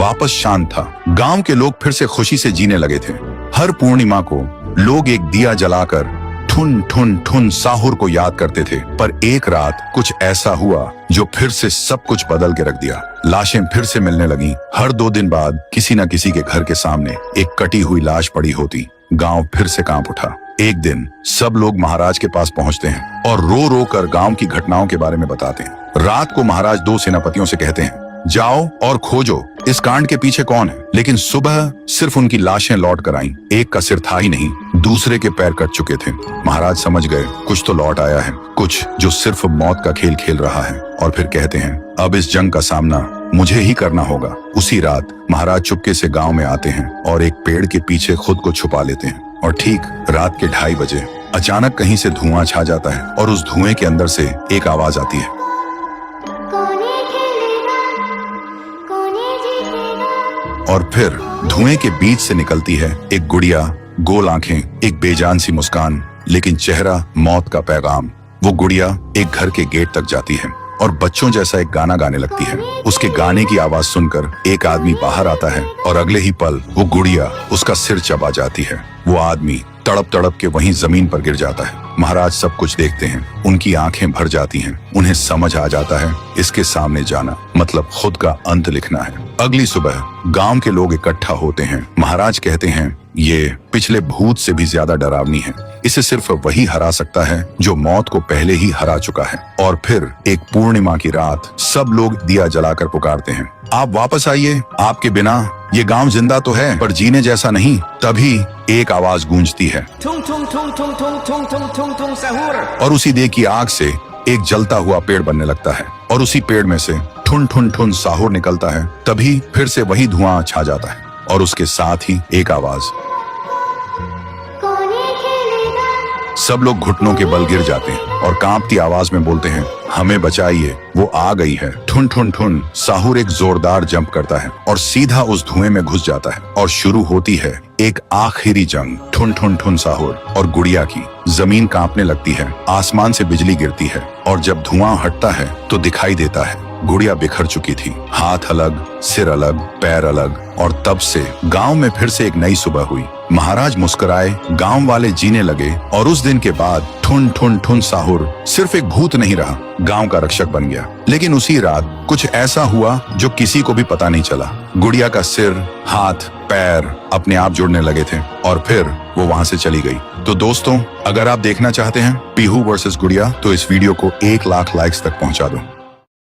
वापस शांत था। गांव के लोग फिर से खुशी से जीने लगे थे। हर पूर्णिमा को लोग एक दिया जलाकर ठुन ठुन ठुन साहुर को याद करते थे। पर एक रात कुछ ऐसा हुआ जो फिर से सब कुछ बदल के रख दिया। लाशें फिर से मिलने लगी। हर 2 दिन बाद किसी न किसी के घर के सामने एक कटी हुई लाश पड़ी होती। गांव फिर से कांप उठा। एक दिन सब लोग महाराज के पास पहुंचते हैं और रो रो कर गांव की घटनाओं के बारे में बताते हैं। रात को महाराज 2 सेनापतियों से कहते हैं, जाओ और खोजो इस कांड के पीछे कौन है। लेकिन सुबह सिर्फ उनकी लाशें लौट कर आईं। एक का सिर था ही नहीं, दूसरे के पैर कट चुके थे। महाराज समझ गए कुछ तो लौट आया है, कुछ जो सिर्फ मौत का खेल खेल रहा है। और फिर कहते हैं, अब इस जंग का सामना मुझे ही करना होगा। उसी रात महाराज चुपके से गांव में आते हैं और एक पेड़ के पीछे खुद को छुपा लेते हैं। और ठीक रात के 2:30 बजे अचानक कहीं से धुआं छा जाता है और उस धुएं के अंदर से एक आवाज आती है, और फिर धुएं के बीच से निकलती है एक गुड़िया, गोल आंखें, एक बेजान सी मुस्कान, लेकिन चेहरा मौत का पैगाम। वो गुड़िया एक घर के गेट तक जाती है और बच्चों जैसा एक गाना गाने लगती है। उसके गाने की आवाज सुनकर एक आदमी बाहर आता है और अगले ही पल वो गुड़िया उसका सिर चबा जाती है। वो आदमी तड़प तड़प के वहीं जमीन पर गिर जाता है। महाराज सब कुछ देखते हैं, उनकी आंखें भर जाती हैं। उन्हें समझ आ जाता है इसके सामने जाना मतलब खुद का अंत लिखना है। अगली सुबह गांव के लोग इकट्ठा होते हैं। महाराज कहते हैं, ये पिछले भूत से भी ज्यादा डरावनी है। इसे सिर्फ वही हरा सकता है जो मौत को पहले ही हरा चुका है। और फिर एक पूर्णिमा की रात सब लोग दिया जलाकर पुकारते हैं, आप वापस आइए, आपके बिना ये गांव जिंदा तो है पर जीने जैसा नहीं। तभी एक आवाज गूंजती है, ठुंग ठुंग ठुंग ठुंग ठुंग ठुंग ठुंग ठुंग ठुंग साहुर। और उसी देह की आग से एक जलता हुआ पेड़ बनने लगता है और उसी पेड़ में से ठुन ठुन ठुन साहुर निकलता है। तभी फिर से वही धुआं छा जाता है और उसके साथ ही एक आवाज। सब लोग घुटनों के बल गिर जाते हैं और कांपती आवाज में बोलते हैं, हमें बचाइए, वो आ गई है। ठुन ठुन ठुन साहुर एक जोरदार जंप करता है और सीधा उस धुएं में घुस जाता है और शुरू होती है एक आखिरी जंग। ठुन ठुन ठुन साहुर और गुड़िया की। जमीन कांपने लगती है, आसमान से बिजली गिरती है और जब धुआं हटता है तो दिखाई देता है गुड़िया बिखर चुकी थी। हाथ अलग, सिर अलग, पैर अलग। और तब से गांव में फिर से एक नई सुबह हुई। महाराज मुस्कुराए, गांव वाले जीने लगे और उस दिन के बाद ठुन ठुन ठुन साहुर सिर्फ एक भूत नहीं रहा, गांव का रक्षक बन गया। लेकिन उसी रात कुछ ऐसा हुआ जो किसी को भी पता नहीं चला। गुड़िया का सिर, हाथ, पैर अपने आप जुड़ने लगे थे और फिर वो वहां से चली गई। तो दोस्तों, अगर आप देखना चाहते हैं पीहू वर्सेस गुड़िया तो इस वीडियो को 1 लाख लाइक्स तक पहुंचा दो।